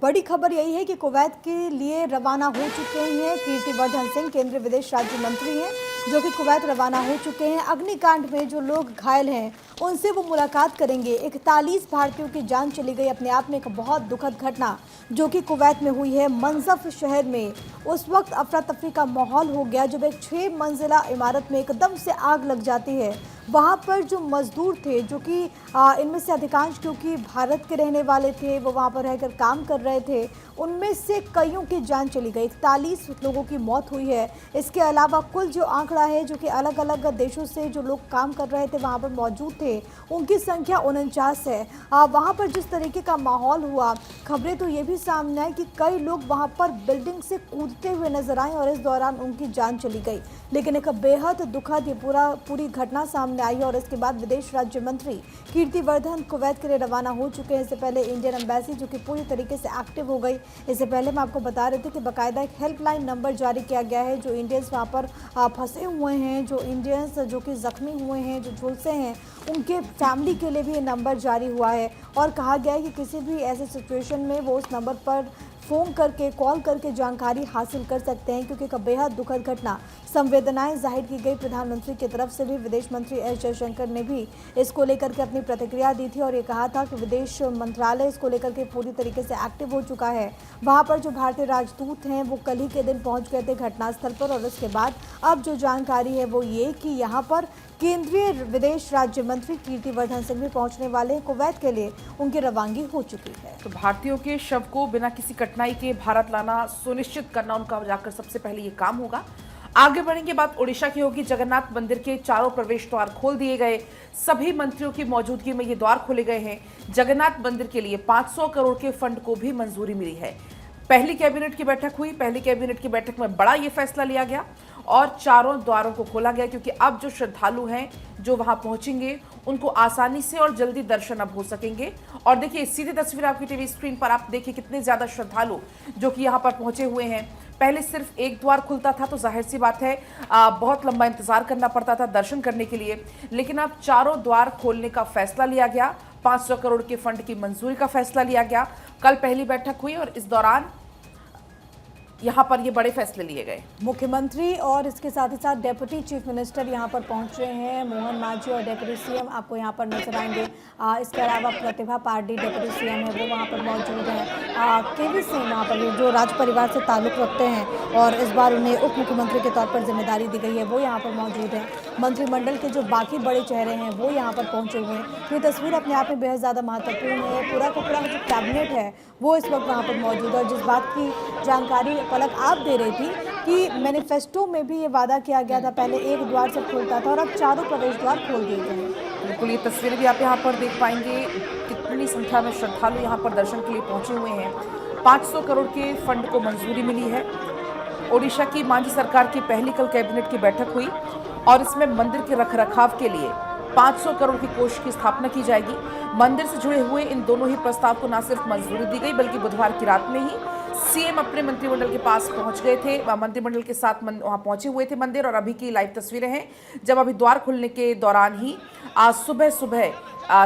बड़ी खबर यही है कि कुवैत के लिए रवाना हो चुके हैं कीर्तिवर्धन सिंह, केंद्रीय विदेश राज्य मंत्री हैं, जो कि कुवैत रवाना हो चुके हैं। अग्निकांड में जो लोग घायल हैं उनसे वो मुलाकात करेंगे। 41 भारतीयों की जान चली गई, अपने आप में एक बहुत दुखद घटना जो कि कुवैत में हुई है। मंसफ शहर में उस वक्त अफरा तफरी का माहौल हो गया जब एक 6 मंजिला इमारत में एकदम से आग लग जाती है। वहाँ पर जो मजदूर थे, जो कि इनमें से अधिकांश क्योंकि भारत के रहने वाले थे, वो वहाँ पर रहकर काम कर रहे थे, उनमें से कईयों की जान चली गई। 41 लोगों की मौत हुई है। इसके अलावा कुल जो आंकड़ा है, जो कि अलग अलग देशों से जो लोग काम कर रहे थे वहाँ पर मौजूद थे, उनकी संख्या 49 है। वहाँ पर जिस तरीके का माहौल हुआ, खबरें तो ये भी सामने आई कि कई लोग वहाँ पर बिल्डिंग से कूदते हुए नजर आए और इस दौरान उनकी जान चली गई। लेकिन एक बेहद दुखद ये पूरी घटना सामने आई और इसके बाद विदेश राज्य मंत्री कीर्तिवर्धन कुवैत के लिए रवाना हो चुके हैं। इससे पहले इंडियन एम्बेसी जो कि पूरी तरीके से एक्टिव हो गई। इससे पहले मैं आपको बता रही थी कि बाकायदा एक हेल्पलाइन नंबर जारी किया गया है। जो इंडियंस वहाँ पर फंसे हुए हैं, जो इंडियंस जो कि जख्मी हुए हैं, जो झुलसे हैं, उनके फैमिली के लिए भी ये नंबर जारी हुआ है और कहा गया है कि किसी भी ऐसे सिचुएशन में वो उस नंबर पर फ़ोन करके, कॉल करके जानकारी हासिल कर सकते हैं, क्योंकि एक बेहद दुखद घटना। संवेदनाएं जाहिर की गई प्रधानमंत्री की तरफ से भी। विदेश मंत्री एस जयशंकर ने भी इसको लेकर के अपनी प्रतिक्रिया दी थी और ये कहा था कि विदेश मंत्रालय इसको लेकर के पूरी तरीके से एक्टिव हो चुका है। वहाँ पर जो भारतीय राजदूत हैं वो कल ही के दिन पहुँच गए थे घटनास्थल पर और उसके बाद अब जो जानकारी है वो ये कि यहाँ पर केंद्रीय विदेश राज्य मंत्री कीर्तिवर्धन सिंह भी पहुंचने वाले हैं। कुवैत के लिए उनकी रवानगी हो चुकी है। तो भारतीयों के शव को बिना किसी कठिनाई के भारत लाना सुनिश्चित करना उनका जाकर सबसे पहले ये काम होगा। आगे बढ़ेंगे, बात ओडिशा की होगी। जगन्नाथ मंदिर के चारों प्रवेश द्वार खोल दिए गए। सभी मंत्रियों की मौजूदगी में ये द्वार खोले गए हैं। जगन्नाथ मंदिर के लिए 500 करोड़ के फंड को भी मंजूरी मिली है। पहली कैबिनेट की बैठक हुई। पहली कैबिनेट की बैठक में बड़ा ये फैसला लिया गया और चारों द्वारों को खोला गया, क्योंकि अब जो श्रद्धालु हैं जो वहां पहुंचेंगे उनको आसानी से और जल्दी दर्शन अब हो सकेंगे। और देखिए सीधी तस्वीर आपकी टीवी स्क्रीन पर, आप देखिए कितने ज्यादा श्रद्धालु जो कि यहां पर पहुंचे हुए हैं। पहले सिर्फ एक द्वार खुलता था तो जाहिर सी बात है बहुत लंबा इंतजार करना पड़ता था दर्शन करने के लिए, लेकिन अब चारों द्वार खोलने का फैसला लिया गया। 500 करोड़ के फंड की मंजूरी का फैसला लिया गया। कल पहली बैठक हुई और इस दौरान यहाँ पर ये बड़े फैसले लिए गए। मुख्यमंत्री और इसके साथ ही साथ डेप्यूटी चीफ मिनिस्टर यहाँ पर पहुँच रहे हैं। मोहन मांझी और डेप्यूटी सीएम आपको यहाँ पर नजर आएंगे। इसके अलावा प्रतिभा पाटिल डेप्यूटी सीएम है वो वहाँ पर मौजूद हैं। केवी सिंह वहाँ पर जो राज परिवार से ताल्लुक़ रखते हैं और इस बार उन्हें उप मुख्यमंत्री के तौर पर जिम्मेदारी दी गई है, वो यहाँ पर मौजूद हैं। मंत्रिमंडल के जो बाकी बड़े चेहरे हैं वो यहाँ पर पहुँचे हुए हैं। ये तस्वीर अपने आप में बेहद ज़्यादा महत्वपूर्ण है। पूरा का पूरा जो कैबिनेट है वो इस वक्त वहाँ पर मौजूद है। और जिस बात की जानकारी पलक आप दे रही थी कि मैनिफेस्टो में भी ये वादा किया गया था, पहले एक द्वार से खुलता था और अब चारों प्रवेश द्वार खोल दिए गए हैं। बिल्कुल, ये तस्वीरें भी आप यहाँ पर देख पाएंगे, कितनी संख्या में श्रद्धालु यहाँ पर दर्शन के लिए पहुंचे हुए हैं। 500 करोड़ के फंड को मंजूरी मिली है। ओडिशा की मांझी सरकार की पहली कल कैबिनेट की बैठक हुई और इसमें मंदिर के रखरखाव के लिए 500 करोड़ के कोष की स्थापना की जाएगी। मंदिर से जुड़े हुए इन दोनों ही प्रस्ताव को न सिर्फ मंजूरी दी गई, बल्कि बुधवार की रात में ही सीएम अपने मंत्रिमंडल के पास पहुंच गए थे। मंत्रिमंडल के साथ वहां पहुंचे हुए थे मंदिर। और अभी की लाइव तस्वीरें हैं जब अभी द्वार खुलने के दौरान ही आज सुबह सुबह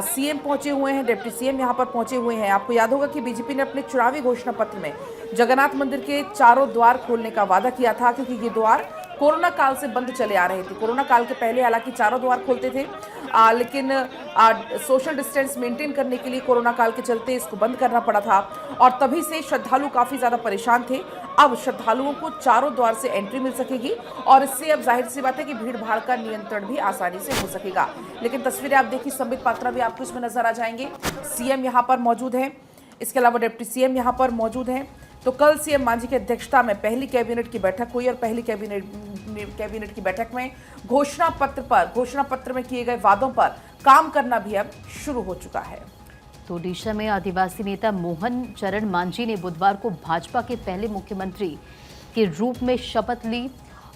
सीएम पहुंचे हुए हैं, डिप्टी सीएम यहां पर पहुंचे हुए हैं। आपको याद होगा कि बीजेपी ने अपने चुनावी घोषणा पत्र में जगन्नाथ मंदिर के चारों द्वार खोलने का वादा किया था, क्योंकि ये द्वार कोरोना काल से बंद चले आ रहे थे। कोरोना काल के पहले हालांकि चारों द्वार खोलते थे, लेकिन सोशल डिस्टेंस मेंटेन करने के लिए कोरोना काल के चलते इसको बंद करना पड़ा था और तभी से श्रद्धालु काफ़ी ज़्यादा परेशान थे। अब श्रद्धालुओं को चारों द्वार से एंट्री मिल सकेगी और इससे अब जाहिर सी बात है कि भीड़ भाड़ का नियंत्रण भी आसानी से हो सकेगा। लेकिन तस्वीरें आप देखिए, संबित पात्रा भी आपको इसमें नजर आ जाएंगे। सीएम यहाँ पर मौजूद हैं, इसके अलावा डिप्टी सीएम यहाँ पर मौजूद हैं। तो कल सीएम मांझी की अध्यक्षता में पहली कैबिनेट की बैठक हुई और पहली कैबिनेट की बैठक में घोषणा पत्र में किए गए वादों पर काम करना भी अब शुरू हो चुका है। तो ओडिशा में आदिवासी नेता मोहन चरण मांझी ने बुधवार को भाजपा के पहले मुख्यमंत्री के रूप में शपथ ली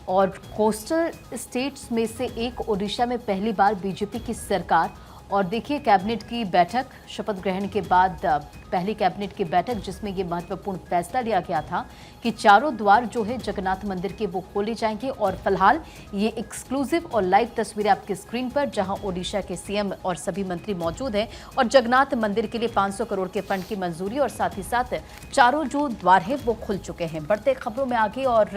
और कोस्टल स्टेट्स में से एक ओडिशा में पहली बार बीजेपी की सरकार। और देखिए कैबिनेट की बैठक शपथ ग्रहण के बाद पहली कैबिनेट की बैठक जिसमें ये महत्वपूर्ण फैसला लिया गया था कि चारों द्वार जो है जगन्नाथ मंदिर के वो खोले जाएंगे। और फिलहाल ये एक्सक्लूसिव और लाइव तस्वीरें आपकी स्क्रीन पर, जहां ओडिशा के सीएम और सभी मंत्री मौजूद हैं और जगन्नाथ मंदिर के लिए 500 करोड़ के फंड की मंजूरी और साथ ही साथ चारों जो द्वार है वो खुल चुके हैं। बढ़ते खबरों में आगे और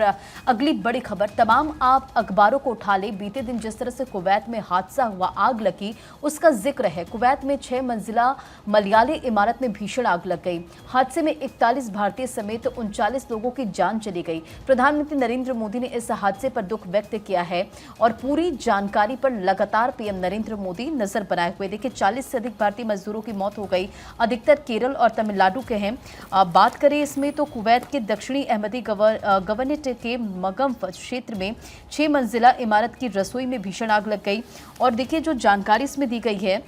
अगली बड़ी खबर, तमाम आप अखबारों को उठा ले, बीते दिन जिस तरह से कुवैत में हादसा हुआ, आग लगी, उसका जिक्र है। कुवैत में 6 मंजिला मलयाली इमारत में भीषण आग लग गई। हादसे में 41 भारतीय समेत 39 लोगों की जान चली गई। प्रधानमंत्री नरेंद्र मोदी ने इस हादसे पर दुख व्यक्त किया है और पूरी जानकारी पर लगातार पीएम नरेंद्र मोदी नजर बनाए हुए। देखिए 40 से अधिक भारतीय मजदूरों की मौत हो गई, अधिकतर केरल और तमिलनाडु के हैं। बात करें इसमें तो कुवैत के दक्षिणी अहमदी गवर्नरेट के मगम्फ क्षेत्र में 6 मंजिला इमारत की रसोई में भीषण आग लग गई। और देखिए जो जानकारी इसमें दी गई है,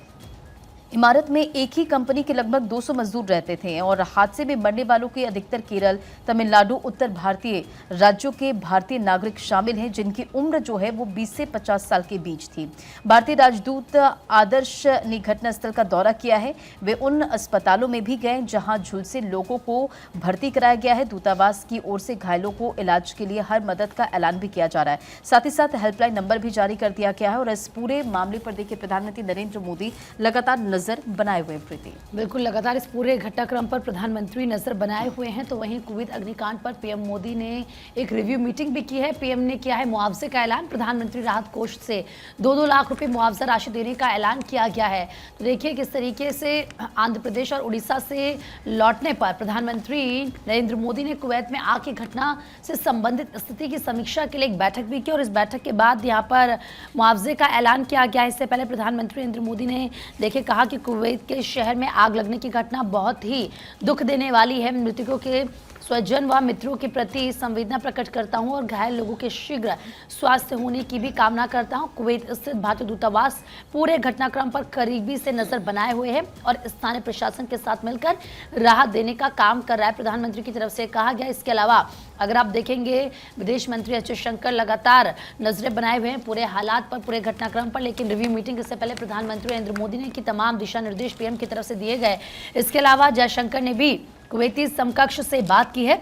इमारत में एक ही कंपनी के लगभग 200 मजदूर रहते थे और हादसे में मरने वालों के अधिकतर केरल, तमिलनाडु, उत्तर भारतीय राज्यों के भारतीय नागरिक शामिल हैं, जिनकी उम्र जो है वो 20 से 50 साल के बीच थी। भारतीय राजदूत आदर्श ने घटनास्थल का दौरा किया है। वे उन अस्पतालों में भी गए जहां झुलसे लोगों को भर्ती कराया गया है। दूतावास की ओर से घायलों को इलाज के लिए हर मदद का ऐलान भी किया जा रहा है। साथ ही साथ हेल्पलाइन नंबर भी जारी कर दिया गया है। और इस पूरे मामले पर देखिए प्रधानमंत्री नरेंद्र मोदी लगातार नजर बनाए हुए। प्रीति, बिल्कुल लगातार इस पूरे घटनाक्रम पर प्रधानमंत्री नजर बनाए हुए हैं। तो वहीं कुवैत अग्निकांड पर पीएम मोदी ने एक रिव्यू मीटिंग भी की है। पीएम ने किया है मुआवजे का ऐलान। प्रधानमंत्री राहत कोष से 2-2 लाख रुपए मुआवजा राशि देने का ऐलान किया गया है। तो देखिए किस तरीके से आंध्र प्रदेश और उड़ीसा से लौटने पर प्रधानमंत्री नरेंद्र मोदी ने कुवैत में आग की घटना से संबंधित स्थिति की समीक्षा के लिए एक बैठक भी की और इस बैठक के बाद यहाँ पर मुआवजे का ऐलान किया गया। इससे पहले प्रधानमंत्री नरेंद्र मोदी ने देखिए कहा कि कुवैत के शहर में आग लगने की घटना बहुत ही दुख देने वाली है। मृतकों के स्वजन व मित्रों के प्रति संवेदना प्रकट करता हूं और घायल लोगों के शीघ्र स्वास्थ्य होने की भी कामना करता हूं। कुवैत स्थित भारतीय दूतावास पूरे घटनाक्रम पर करीबी से नजर बनाए हुए है और स्थानीय प्रशासन के साथ मिलकर राहत देने का काम कर रहा है, प्रधानमंत्री की तरफ से कहा गया। इसके अलावा अगर आप देखेंगे विदेश मंत्री एस जयशंकर लगातार नजरें बनाए हुए हैं पूरे हालात पर, पूरे घटनाक्रम पर। लेकिन रिव्यू मीटिंग इससे पहले प्रधानमंत्री नरेंद्र मोदी ने की तमाम दिशा निर्देश पीएम की तरफ से दिए गए। इसके अलावा जयशंकर ने भी कुवैती समकक्ष से बात की है।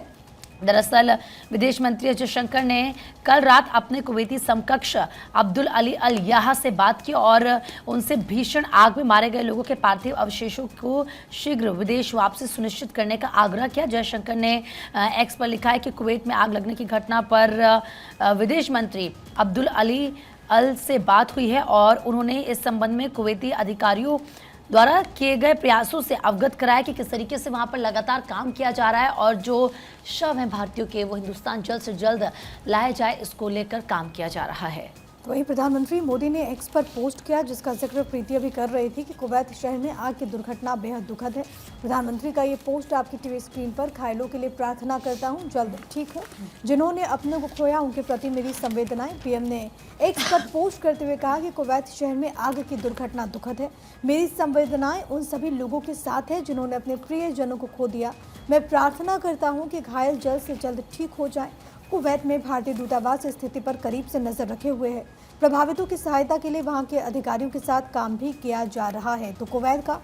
दरअसल विदेश मंत्री एस जयशंकर ने कल रात अपने कुवैती समकक्ष अब्दुल अली अल याह से बात की और उनसे भीषण आग में मारे गए लोगों के पार्थिव अवशेषों को शीघ्र विदेश वापसी सुनिश्चित करने का आग्रह किया। जयशंकर ने एक्स पर लिखा है कि कुवैत में आग लगने की घटना पर विदेश मंत्री अब्दुल अली अल से बात हुई है और उन्होंने इस संबंध में कुवैती अधिकारियों द्वारा किए गए प्रयासों से अवगत कराया कि किस तरीके से वहां पर लगातार काम किया जा रहा है और जो शव हैं भारतीयों के वो हिंदुस्तान जल्द से जल्द लाए जाए, इसको लेकर काम किया जा रहा है। तो वहीं प्रधानमंत्री मोदी ने एक्स पर पोस्ट किया जिसका जिक्र प्रीति अभी कर रही थी कि कुवैत शहर में आग की दुर्घटना बेहद दुखद है। प्रधानमंत्री का ये पोस्ट आपकी टीवी स्क्रीन पर, घायलों के लिए प्रार्थना करता हूं जल्द ठीक हो, जिन्होंने अपनों को खोया उनके प्रति मेरी संवेदनाएं। पीएम ने एक्स पर पोस्ट करते हुए कहा कि कुवैत शहर में आग की दुर्घटना दुखद है, मेरी संवेदनाएं उन सभी लोगों के साथ है जिन्होंने अपने प्रियजनों को खो दिया। मैं प्रार्थना करता हूँ कि घायल जल्द से जल्द ठीक हो जाए। कुवैत में भारतीय दूतावास स्थिति पर करीब से नजर रखे हुए है। प्रभावितों की सहायता के लिए वहां के अधिकारियों के साथ काम भी किया जा रहा है। तो कुवैत का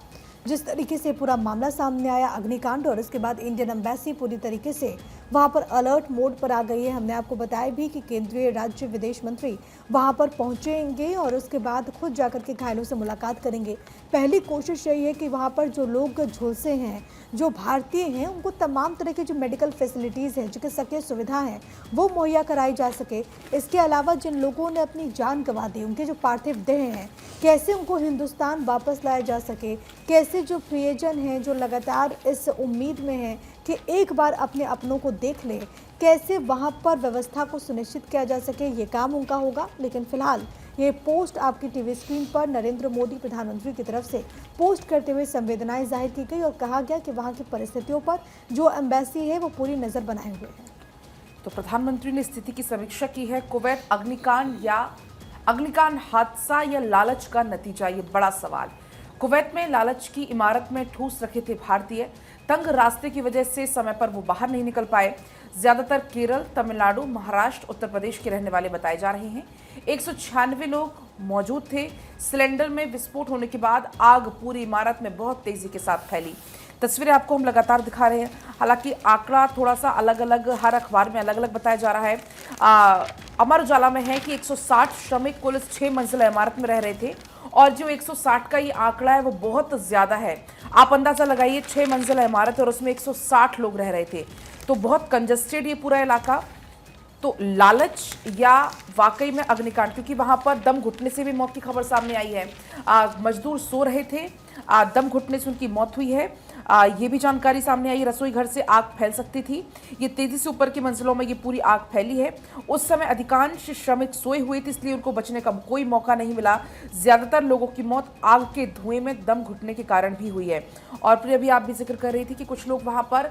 जिस तरीके से पूरा मामला सामने आया अग्निकांड और इसके बाद इंडियन एम्बेसी पूरी तरीके से वहां पर अलर्ट मोड पर आ गई है। हमने आपको बताया भी कि केंद्रीय राज्य विदेश मंत्री वहां पर पहुंचेंगे और उसके बाद खुद जाकर के घायलों से मुलाकात करेंगे। पहली कोशिश यही है कि वहां पर जो लोग झुलसे हैं, जो भारतीय हैं, उनको तमाम तरह की जो मेडिकल फैसिलिटीज़ हैं, चिकित्सकीय सुविधा हैं, वो मुहैया कराई जा सके। इसके अलावा जिन लोगों ने अपनी जान गंवा दी, उनके जो पार्थिव देह हैं, कैसे उनको हिंदुस्तान वापस लाया जा सके, कैसे जो प्रियजन हैं जो लगातार इस उम्मीद में हैं कि एक बार अपने अपनों को देख ले, कैसे वहां पर व्यवस्था को सुनिश्चित किया जा सके, ये काम उनका होगा। लेकिन फिलहाल ये पोस्ट आपकी टीवी स्क्रीन पर नरेंद्र मोदी प्रधानमंत्री की तरफ से पोस्ट करते हुए संवेदनाएं जाहिर की गई और कहा गया कि वहां की परिस्थितियों पर जो एम्बेसी है वो पूरी नज़र बनाए हुए है। तो प्रधानमंत्री ने स्थिति की समीक्षा की है। कुवैत अग्निकांड हादसा या लालच का नतीजा, ये बड़ा सवाल। कुवैत में लालच की इमारत में ठूस रखे थे भारतीय, तंग रास्ते की वजह से समय पर वो बाहर नहीं निकल पाए। ज्यादातर केरल, तमिलनाडु, महाराष्ट्र, उत्तर प्रदेश के रहने वाले बताए जा रहे हैं। 196 लोग मौजूद थे। सिलेंडर में विस्फोट होने के बाद आग पूरी इमारत में बहुत तेजी के साथ फैली। तस्वीरें आपको हम लगातार दिखा रहे हैं। हालांकि आंकड़ा थोड़ा सा अलग अलग, हर अखबार में अलग अलग बताया जा रहा है। अमर उजाला में है कि 160 श्रमिक कुल 6 मंजिला इमारत में रह रहे थे, और जो 160 का ये आंकड़ा है वो बहुत ज़्यादा है। आप अंदाज़ा लगाइए, 6 मंजिला इमारत है और उसमें 160 लोग रह रहे थे, तो बहुत कंजस्टेड ये पूरा इलाका। तो लालच या वाकई में अग्निकांड, क्योंकि वहां पर दम घुटने से भी मौत की खबर सामने आई है। मजदूर सो रहे थे, दम घुटने से उनकी मौत हुई है। ये भी जानकारी सामने आई, रसोई घर से आग फैल सकती थी। ये तेजी से ऊपर की मंजिलों में ये पूरी आग फैली है। उस समय अधिकांश श्रमिक सोए हुए थे, इसलिए उनको बचने का कोई मौका नहीं मिला। ज्यादातर लोगों की मौत आग के धुएं में दम घुटने के कारण भी हुई है। और फिर अभी आप भी जिक्र कर रही थी कि कुछ लोग वहां पर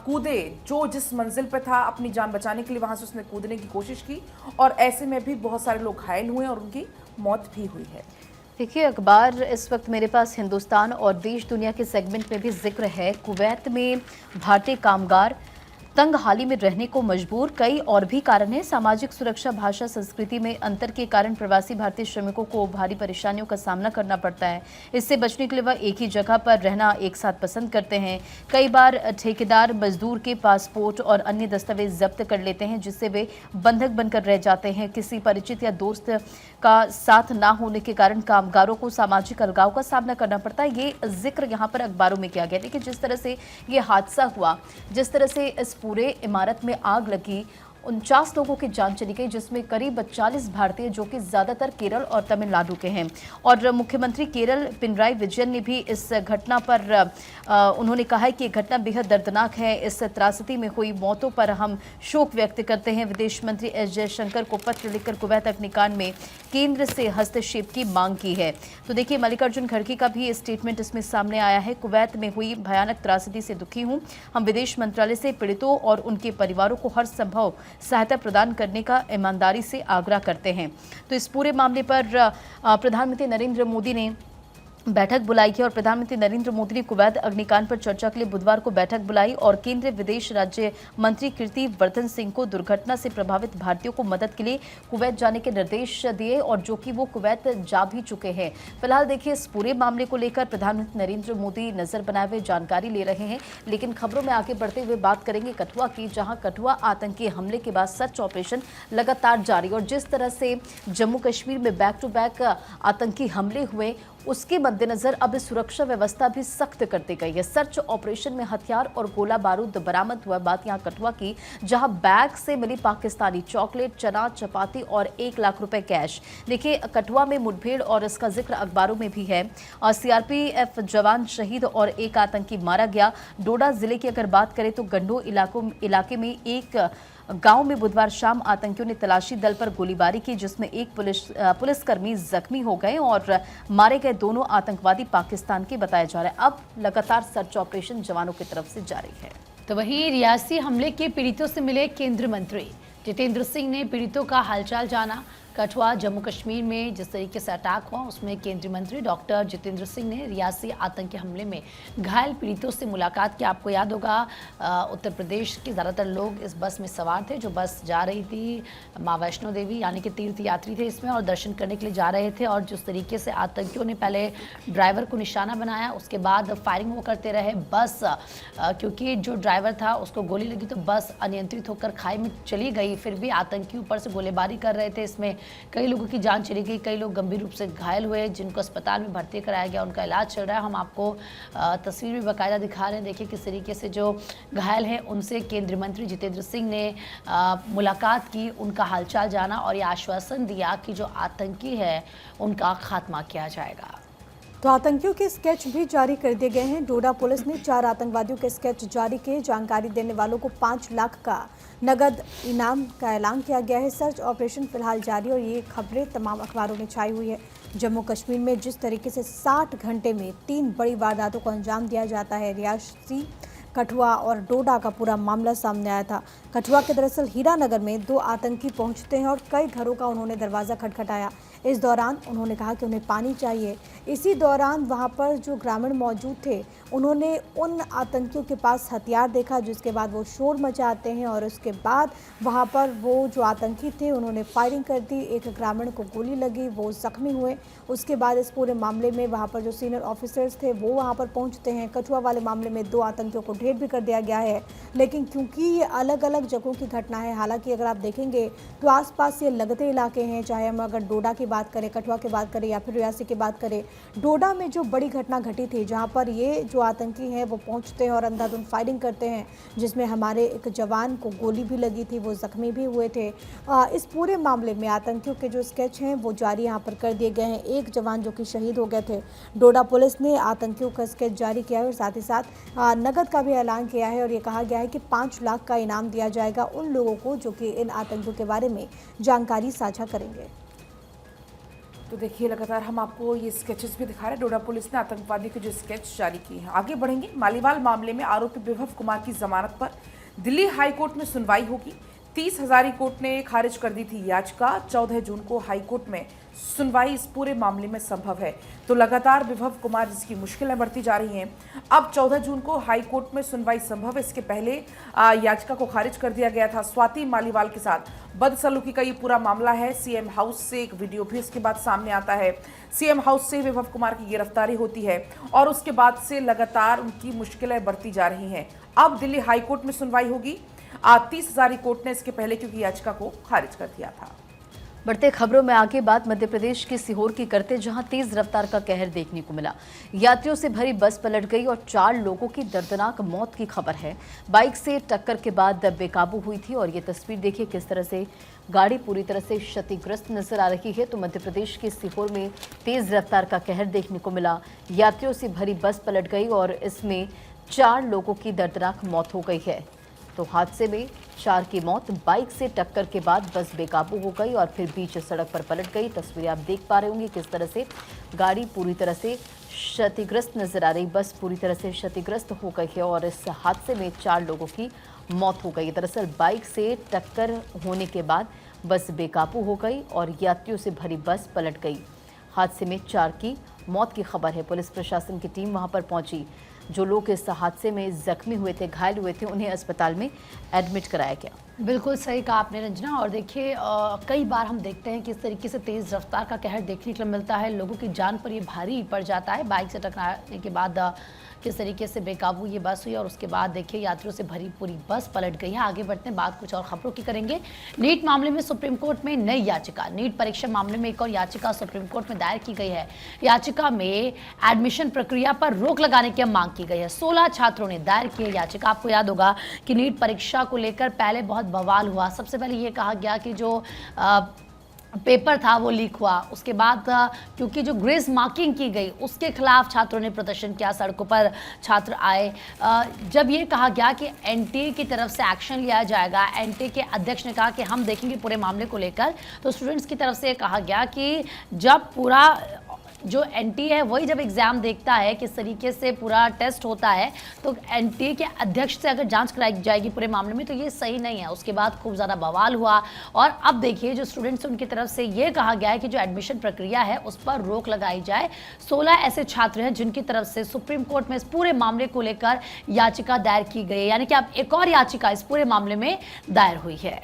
कूदे, जो जिस मंजिल पर था अपनी जान बचाने के लिए वहां से उसने कूदने की कोशिश की, और ऐसे में भी बहुत सारे लोग घायल हुए और उनकी मौत भी हुई है। देखिए, अखबार इस वक्त मेरे पास हिंदुस्तान और देश दुनिया के सेगमेंट में भी जिक्र है। कुवैत में भारतीय कामगार तंग हाली में रहने को मजबूर, कई और भी कारण हैं। सामाजिक सुरक्षा, भाषा, संस्कृति में अंतर के कारण प्रवासी भारतीय श्रमिकों को भारी परेशानियों का सामना करना पड़ता है। इससे बचने के लिए वह एक ही जगह पर रहना एक साथ पसंद करते हैं। कई बार ठेकेदार मजदूर के पासपोर्ट और अन्य दस्तावेज जब्त कर लेते हैं, जिससे वे बंधक बनकर रह जाते हैं। किसी परिचित या दोस्त का साथ ना होने के कारण कामगारों को सामाजिक अलगाव का सामना करना पड़ता है। ये जिक्र यहाँ पर अखबारों में किया गया। लेकिन जिस तरह से ये हादसा हुआ, जिस तरह से इस पूरे इमारत में आग लगी, 49 लोगों की जान चली गई, जिसमें करीब 40 भारतीय जो कि ज्यादातर केरल और तमिलनाडु के हैं। और मुख्यमंत्री केरल पिनराई विजयन ने भी इस घटना पर उन्होंने कहा है कि यह घटना बेहद दर्दनाक है। इस त्रासदी में हुई मौतों पर हम शोक व्यक्त करते हैं। विदेश मंत्री एस जयशंकर को पत्र लिखकर कुवैत अग्निकांड में केंद्र से हस्तक्षेप की मांग की है। तो देखिए, मल्लिकार्जुन खड़गे का भी स्टेटमेंट इसमें सामने आया है। कुवैत में हुई भयानक त्रासदी से दुखी हूं। हम विदेश मंत्रालय से पीड़ितों और उनके परिवारों को हर संभव सहायता प्रदान करने का ईमानदारी से आग्रह करते हैं। तो इस पूरे मामले पर प्रधानमंत्री नरेंद्र मोदी ने बैठक बुलाई है, और प्रधानमंत्री नरेंद्र मोदी ने कुवैत अग्निकांड पर चर्चा के लिए बुधवार को बैठक बुलाई और केंद्रीय विदेश राज्य मंत्री कीर्ति वर्धन सिंह को दुर्घटना से प्रभावित भारतीयों को मदद के लिए कुवैत जाने के निर्देश दिए, और जो कि वो कुवैत जा भी चुके हैं। फिलहाल देखिए, इस पूरे मामले को लेकर प्रधानमंत्री नरेंद्र मोदी नजर बनाए हुए जानकारी ले रहे हैं। लेकिन खबरों में आगे बढ़ते हुए बात करेंगे कठुआ की, जहां कठुआ आतंकी हमले के बाद सर्च ऑपरेशन लगातार जारी, और जिस तरह से जम्मू कश्मीर में बैक टू बैक आतंकी हमले हुए, उसके मद्देनजर अब सुरक्षा व्यवस्था भी सख्त कर दी गई है। सर्च ऑपरेशन में हथियार और गोला बारूद बरामद हुआ। बात यहां कठुआ की, जहां बैग से मिली पाकिस्तानी चॉकलेट, चना, चपाती और 1 लाख रुपए कैश। देखिए, कठुआ में मुठभेड़ और इसका जिक्र अखबारों में भी है, और सीआरपीएफ जवान शहीद और एक आतंकी मारा गया। डोडा जिले की अगर बात करें तो गंडो इलाके में एक गांव में बुधवार शाम आतंकियों ने तलाशी दल पर गोलीबारी की, जिसमें एक पुलिसकर्मी जख्मी हो गए और मारे गए दोनों आतंकवादी पाकिस्तान के बताया जा रहा है। अब लगातार सर्च ऑपरेशन जवानों की तरफ से जारी है। तो वहीं रियासी हमले के पीड़ितों से मिले केंद्रीय मंत्री जितेंद्र सिंह ने पीड़ितों का हालचाल जाना। कठुआ जम्मू कश्मीर में जिस तरीके से अटैक हुआ, उसमें केंद्रीय मंत्री डॉक्टर जितेंद्र सिंह ने रियासी आतंकी हमले में घायल पीड़ितों से मुलाकात की। आपको याद होगा, उत्तर प्रदेश के ज़्यादातर लोग इस बस में सवार थे, जो बस जा रही थी माँ वैष्णो देवी, यानी कि तीर्थ यात्री थे इसमें, और दर्शन करने के लिए जा रहे थे। और जिस तरीके से आतंकियों ने पहले ड्राइवर को निशाना बनाया, उसके बाद फायरिंग वो करते रहे। बस क्योंकि जो ड्राइवर था उसको गोली लगी, तो बस अनियंत्रित होकर खाई में चली गई। फिर भी आतंकी ऊपर से गोलीबारी कर रहे थे। इसमें कई लोगों की जान चली गई, कई लोग गंभीर रूप से घायल हुए, जिनको अस्पताल में भर्ती कराया गया, उनका इलाज चल रहा है। हम आपको तस्वीर भी बाकायदा दिखा रहे हैं। देखिए किस तरीके से जो घायल हैं उनसे केंद्रीय मंत्री जितेंद्र सिंह ने मुलाकात की, उनका हालचाल जाना और ये आश्वासन दिया कि जो आतंकी है उनका खात्मा किया जाएगा। तो आतंकियों के स्केच भी जारी कर दिए गए हैं। डोडा पुलिस ने 4 आतंकवादियों के स्केच जारी किए। जानकारी देने वालों को 5 लाख का नगद इनाम का ऐलान किया गया है। सर्च ऑपरेशन फिलहाल जारी, और ये खबरें तमाम अखबारों में छाई हुई है। जम्मू कश्मीर में जिस तरीके से 60 घंटे में 3 बड़ी वारदातों को अंजाम दिया जाता है, रियासी, कठुआ और डोडा का पूरा मामला सामने आया था। कठुआ के दरअसल हीरानगर में 2 आतंकी पहुंचते हैं और कई घरों का उन्होंने दरवाज़ा खटखटाया। इस दौरान उन्होंने कहा कि उन्हें पानी चाहिए। इसी दौरान वहां पर जो ग्रामीण मौजूद थे उन्होंने उन आतंकियों के पास हथियार देखा, जिसके बाद वो शोर मचाते हैं और उसके बाद वहां पर वो जो आतंकी थे उन्होंने फायरिंग कर दी। एक ग्रामीण को गोली लगी, वो जख्मी हुए। उसके बाद इस पूरे मामले में वहां पर जो सीनियर ऑफिसर्स थे वो वहां पर पहुंचते हैं। कठुआ वाले मामले में 2 आतंकियों को ढेर भी कर दिया गया है, लेकिन क्योंकि ये अलग अलग जगहों की घटना है, हालांकि अगर आप देखेंगे तो आसपास ये लगते इलाके हैं। चाहे हम अगर डोडा की बात करें, कठुआ की बात करें या फिर रियासी की बात करें, डोडा में जो बड़ी घटना घटी थी जहां पर ये जो आतंकी हैं वो पहुंचते हैं और अंधाधुंध फायरिंग करते हैं, जिसमें हमारे एक जवान को गोली भी लगी थी, वो जख्मी भी हुए थे। इस पूरे मामले में आतंकियों के जो स्केच हैं वो जारी यहाँ पर कर दिए गए हैं। एक जवान जो कि शहीद हो गए थे। डोडा पुलिस ने आतंकियों का स्केच जारी किया है और साथ ही साथ नकद का भी ऐलान किया है और ये कहा गया है कि 5 लाख का इनाम दिया जाएगा उन लोगों को जो कि इन आतंकियों के बारे में जानकारी साझा करेंगे। तो देखिए, लगातार हम आपको ये स्केचेस भी दिखा रहे हैं। डोडा पुलिस ने आतंकवादी के जो स्केच जारी किए हैं। आगे बढ़ेंगे। मालीवाल मामले में आरोपी विभव कुमार की जमानत पर दिल्ली हाईकोर्ट में सुनवाई होगी। 30 हजारी कोर्ट ने खारिज कर दी थी याचिका। 14 जून को हाईकोर्ट में सुनवाई इस पूरे मामले में संभव है। तो लगातार विभव कुमार जिसकी मुश्किलें बढ़ती जा रही हैं, अब 14 जून को हाईकोर्ट में सुनवाई संभव है। इसके पहले याचिका को खारिज कर दिया गया था। स्वाति मालीवाल के साथ बदसलूकी का ये पूरा मामला है। सीएम हाउस से एक वीडियो भी इसके बाद सामने आता है। सीएम हाउस से विभव कुमार की गिरफ्तारी होती है और उसके बाद से लगातार उनकी मुश्किलें बढ़ती जा रही हैं। अब दिल्ली हाईकोर्ट में सुनवाई होगी। 30 हजारी कोर्ट ने इसके पहले क्योंकि याचिका को खारिज कर दिया था। बढ़ते खबरों में आगे बात मध्य प्रदेश के सीहोर की करते, जहां तेज रफ्तार का कहर देखने को मिला। यात्रियों से भरी बस पलट गई और 4 लोगों की दर्दनाक मौत की खबर है। बाइक से टक्कर के बाद बेकाबू हुई थी और ये तस्वीर देखिए किस तरह से गाड़ी पूरी तरह से क्षतिग्रस्त नजर आ रही है। तो मध्य प्रदेश के सीहोर में तेज रफ्तार का कहर देखने को मिला। यात्रियों से भरी बस पलट गई और इसमें 4 लोगों की दर्दनाक मौत हो गई है। तो हादसे में 4 की मौत। बाइक से टक्कर के बाद बस बेकाबू हो गई और फिर बीच सड़क पर पलट गई। तस्वीरें आप देख पा रहे होंगे किस तरह से गाड़ी पूरी तरह से क्षतिग्रस्त नजर आ रही। बस पूरी तरह से क्षतिग्रस्त हो गई है और इस हादसे में 4 लोगों की मौत हो गई। दरअसल बाइक से टक्कर होने के बाद बस बेकाबू हो गई और यात्रियों से भरी बस पलट गई। हादसे में 4 की मौत की खबर है। पुलिस प्रशासन की टीम वहां पर पहुंची। जो लोग इस हादसे में जख्मी हुए थे, घायल हुए थे, उन्हें अस्पताल में एडमिट कराया गया। बिल्कुल सही कहा आपने रंजना। और देखिए कई बार हम देखते हैं कि इस तरीके से तेज़ रफ्तार का कहर देखने के लिए मिलता है। लोगों की जान पर ये भारी पड़ जाता है। बाइक से टकराने के बाद किस तरीके से बेकाबू ये बस हुई और उसके बाद देखिए यात्रियों से भरी पूरी बस पलट गई है। आगे बढ़ते हैं, बात कुछ और खबरों की करेंगे। नीट मामले में सुप्रीम कोर्ट में नई याचिका। नीट परीक्षा मामले में एक और याचिका सुप्रीम कोर्ट में दायर की गई है। याचिका में एडमिशन प्रक्रिया पर रोक लगाने की मांग की गई है। 16 छात्रों ने दायर की याचिका। आपको याद होगा कि नीट परीक्षा को लेकर पहले बहुत बवाल हुआ। सबसे पहले ये कहा गया कि जो पेपर था वो लीक हुआ। उसके बाद क्योंकि जो ग्रेस मार्किंग की गई उसके खिलाफ छात्रों ने प्रदर्शन किया, सड़कों पर छात्र आए। जब ये कहा गया कि एनटीए की तरफ से एक्शन लिया जाएगा, एनटीए के अध्यक्ष ने कहा कि हम देखेंगे पूरे मामले को लेकर, तो स्टूडेंट्स की तरफ से कहा गया कि जब पूरा जो एनटीए है वही जब एग्ज़ाम देखता है किस तरीके से पूरा टेस्ट होता है, तो एनटीए के अध्यक्ष से अगर जांच कराई जाएगी पूरे मामले में तो ये सही नहीं है। उसके बाद खूब ज़्यादा बवाल हुआ और अब देखिए जो स्टूडेंट्स उनकी तरफ से ये कहा गया है कि जो एडमिशन प्रक्रिया है उस पर रोक लगाई जाए। 16 ऐसे छात्र हैं जिनकी तरफ से सुप्रीम कोर्ट में इस पूरे मामले को लेकर याचिका दायर की गई है, यानी कि अब एक और याचिका इस पूरे मामले में दायर हुई है।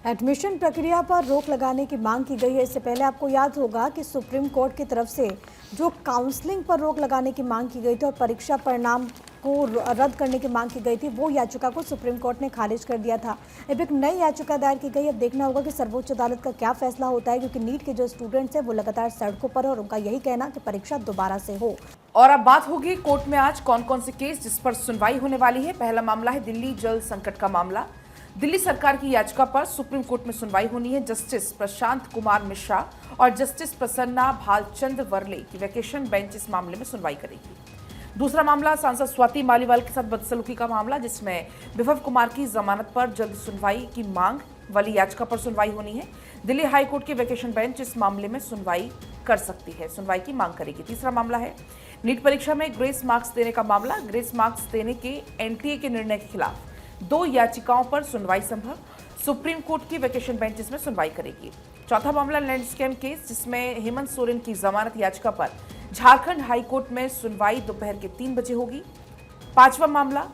एडमिशन प्रक्रिया पर रोक लगाने की मांग की गई है। इससे पहले आपको याद होगा कि सुप्रीम कोर्ट की तरफ से जो काउंसलिंग पर रोक लगाने की मांग की गई थी और परीक्षा परिणाम को रद्द करने की मांग की गई थी, वो याचिका को सुप्रीम कोर्ट ने खारिज कर दिया था। अब एक नई याचिका दायर की गई। अब देखना होगा कि सर्वोच्च अदालत का क्या फैसला होता है, क्योंकि नीट के जो स्टूडेंट्स हैं वो लगातार सड़कों पर है और उनका यही कहना कि परीक्षा दोबारा से हो। और अब बात होगी कोर्ट में आज कौन कौन से केस जिस पर सुनवाई होने वाली है। पहला मामला है दिल्ली जल संकट का मामला। दिल्ली सरकार की याचिका पर सुप्रीम कोर्ट में सुनवाई होनी है। जस्टिस प्रशांत कुमार मिश्रा और जस्टिस प्रसन्ना भालचंद्र वर्ले की वैकेशन बेंच इस मामले में सुनवाई करेगी। दूसरा मामला सांसद स्वाति मालीवाल के साथ बदसलूकी का मामला, जिसमें विभव कुमार की जमानत पर जल्द सुनवाई की मांग वाली याचिका पर सुनवाई होनी है। दिल्ली हाईकोर्ट की वैकेशन बेंच इस मामले में सुनवाई कर सकती है, सुनवाई की मांग करेगी। तीसरा मामला है नीट परीक्षा में ग्रेस मार्क्स देने का मामला। ग्रेस मार्क्स देने के एनटीए के निर्णय के खिलाफ 2 याचिकाओं पर सुनवाई संभव। सुप्रीम कोर्ट की वैकेशन बेंच इसमें सुनवाई करेगी। चौथा मामला लैंड स्कैम केस, जिसमें हेमंत सोरेन की जमानत याचिका पर झारखंड हाईकोर्ट में सुनवाई दोपहर के 3 बजे होगी। पांचवा मामला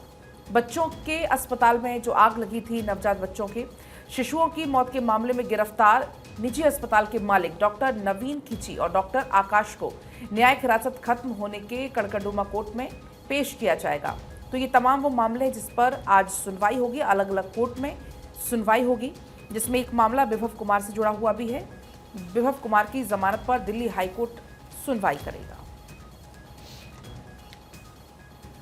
बच्चों के अस्पताल में जो आग लगी थी, नवजात बच्चों के शिशुओं की मौत के मामले में गिरफ्तार निजी अस्पताल के मालिक डॉक्टर नवीन खिची और डॉक्टर आकाश को न्यायिक हिरासत खत्म होने के कड़कड़डूमा कोर्ट में पेश किया जाएगा। तो ये तमाम वो मामले हैं जिस पर आज सुनवाई होगी, अलग अलग कोर्ट में सुनवाई होगी, जिसमें एक मामला विभव कुमार से जुड़ा हुआ भी है। विभव कुमार की जमानत पर दिल्ली हाईकोर्ट सुनवाई करेगा।